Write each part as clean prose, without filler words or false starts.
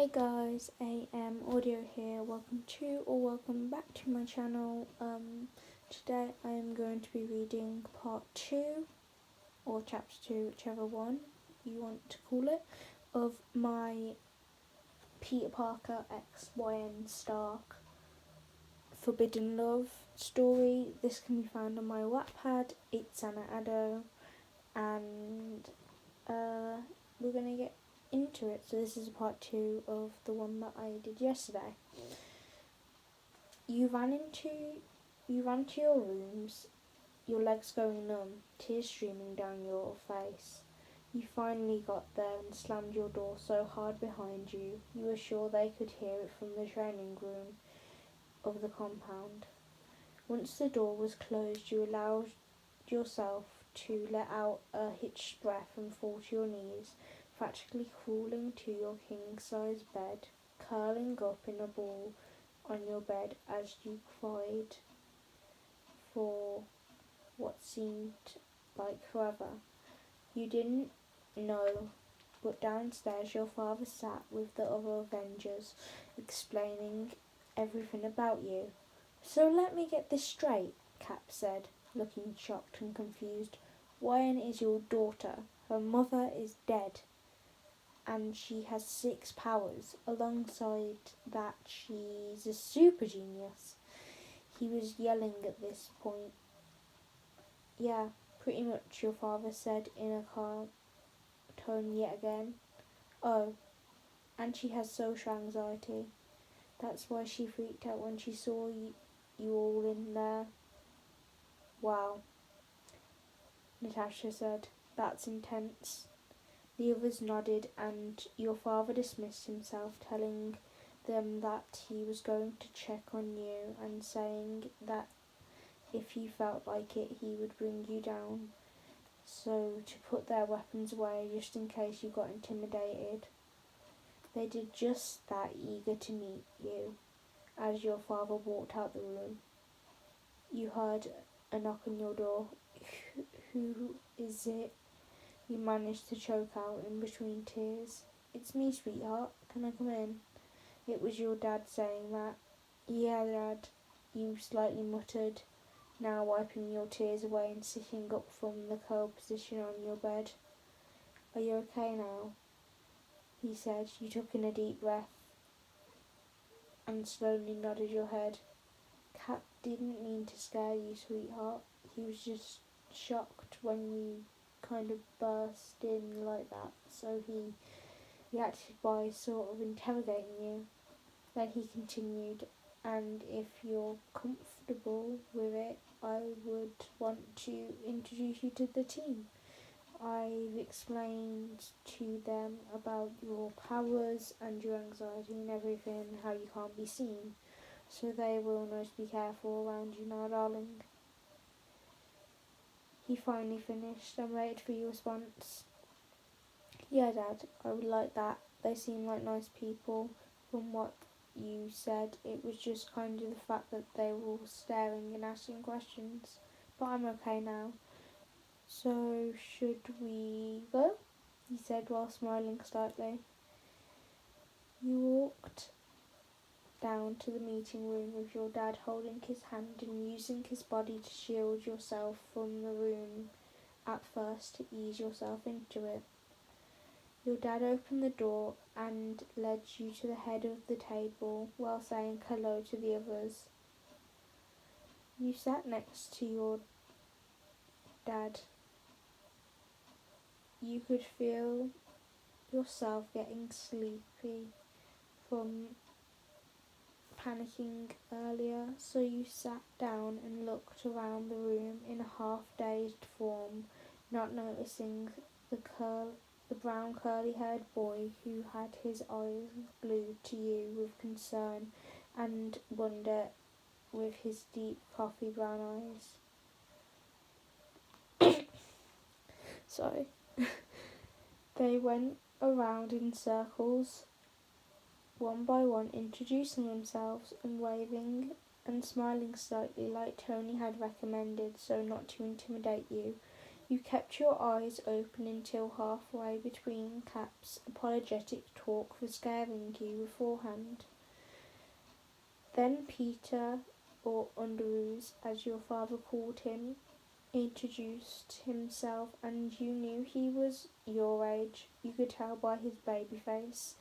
Hey guys, ItsAnnaAdo here. Welcome back to my channel. Today I am going to be reading part 2 or chapter 2, whichever one you want to call it, of my Peter Parker x YN Stark Forbidden Love story. This can be found on my Wattpad, ItsAnnaAdo, and we're gonna get into it. So this is part 2 of the one that I did yesterday. You ran to your rooms, your legs going numb, tears streaming down your face. You finally got there and slammed your door so hard behind you, you were sure they could hear it from the training room of the compound. Once the door was closed, you allowed yourself to let out a hitched breath and fall to your knees, practically crawling to your king-size bed, curling up in a ball on your bed as you cried for what seemed like forever. You didn't know, but downstairs your father sat with the other Avengers, explaining everything about you. So let me get this straight, Cap said, looking shocked and confused. Wayne is your daughter. Her mother is dead, and she has 6 powers. Alongside that, she's a super genius. He was yelling at this point. Yeah, pretty much, your father said in a calm tone yet again. Oh, and she has social anxiety. That's why she freaked out when she saw you all in there. Wow, Natasha said. That's intense. The others nodded, and your father dismissed himself, telling them that he was going to check on you and saying that if he felt like it, he would bring you down, so to put their weapons away just in case you got intimidated. They did just that, eager to meet you. As your father walked out the room, you heard a knock on your door. Who is it? You managed to choke out in between tears. It's me, sweetheart. Can I come in? It was your dad saying that. Yeah, Dad, you slightly muttered, now wiping your tears away and sitting up from the curled position on your bed. Are you okay now? He said. You took in a deep breath and slowly nodded your head. Cap didn't mean to scare you, sweetheart. He was just shocked when you kind of burst in like that, so he reacted by sort of interrogating you. Then he continued, and if you're comfortable with it, I would want to introduce you to the team. I've explained to them about your powers and your anxiety and everything, how you can't be seen, so they will know to be careful around you now, darling. He finally finished and waited for your response. Yeah, Dad, I would like that. They seem like nice people. From what you said, it was just kind of the fact that they were all staring and asking questions. But I'm okay now. So, should we go? He said while smiling slightly. You walked down to the meeting room with your dad holding his hand and using his body to shield yourself from the room at first to ease yourself into it. Your dad opened the door and led you to the head of the table while saying hello to the others. You sat next to your dad. You could feel yourself getting sleepy from panicking earlier, so you sat down and looked around the room in a half-dazed form, not noticing the brown curly-haired boy who had his eyes glued to you with concern and wonder with his deep coffee brown eyes. Sorry. They went around in circles, one by one, introducing themselves and waving and smiling slightly like Tony had recommended, so not to intimidate you. You kept your eyes open until halfway between Cap's apologetic talk for scaring you beforehand. Then Peter, or Underoos, as your father called him, introduced himself, and you knew he was your age. You could tell by his baby face.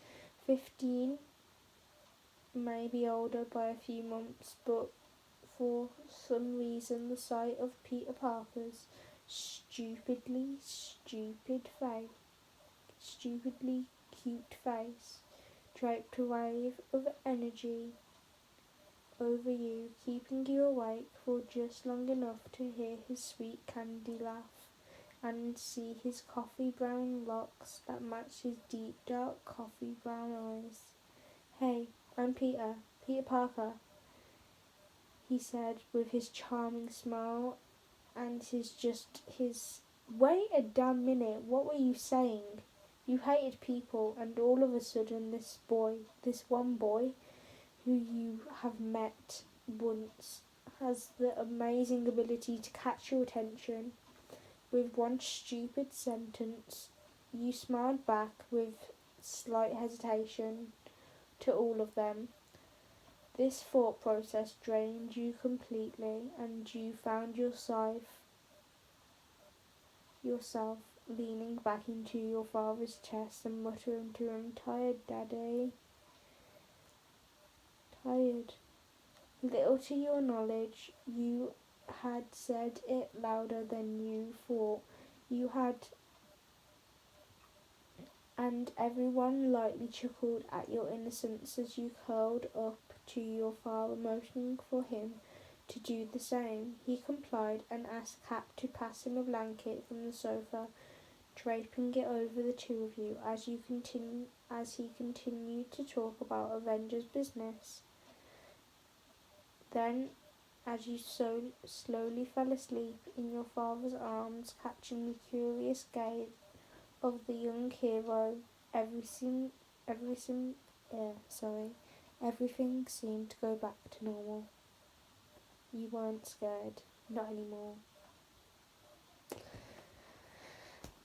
15, maybe older by a few months, but for some reason the sight of Peter Parker's stupidly cute face draped a wave of energy over you, keeping you awake for just long enough to hear his sweet candy laugh and see his coffee brown locks that matched his deep dark coffee brown eyes. "Hey, I'm Peter Parker," he said with his charming smile and his "Wait a damn minute, what were you saying? You hated people, and all of a sudden this one boy, who you have met once, has the amazing ability to catch your attention with one stupid sentence." You smiled back with slight hesitation to all of them. This thought process drained you completely, and you found yourself leaning back into your father's chest and muttering to him, "Tired, Daddy. Tired." Little to your knowledge, you had said it louder than you thought you had, and everyone lightly chuckled at your innocence as you curled up to your father, motioning for him to do the same. He complied and asked Cap to pass him a blanket from the sofa, draping it over the two of you as he continued to talk about Avengers business. Then, as you so slowly fell asleep in your father's arms, catching the curious gaze of the young hero, everything seemed to go back to normal. You weren't scared, not anymore.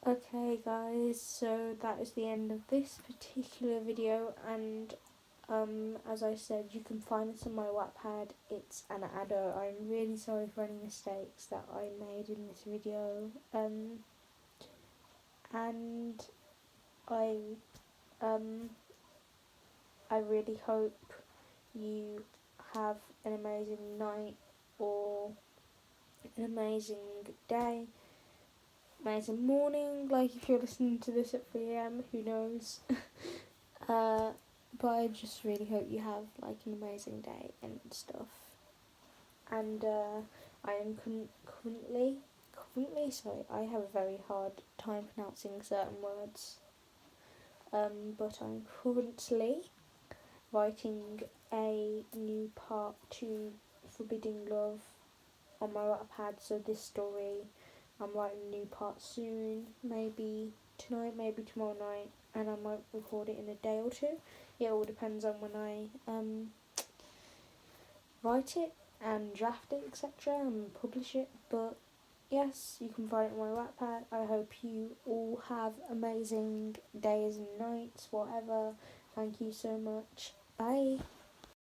Okay guys, so that is the end of this particular video, and as I said, you can find this on my Wattpad, ItsAnnaAdo. I'm really sorry for any mistakes that I made in this video, and I really hope you have an amazing night or an amazing day, amazing morning, like if you're listening to this at 3 AM, who knows. But I just really hope you have like an amazing day and stuff. And I am currently, I have a very hard time pronouncing certain words. But I'm currently writing a new part to Forbidding Love on my Wattpad, so this story, I'm writing a new part soon, maybe tonight, maybe tomorrow night, and I might record it in a day or two. It all depends on when I write it and draft it, etc., and publish it. But yes, you can find it on my Wattpad. I hope you all have amazing days and nights, whatever. Thank you so much. Bye.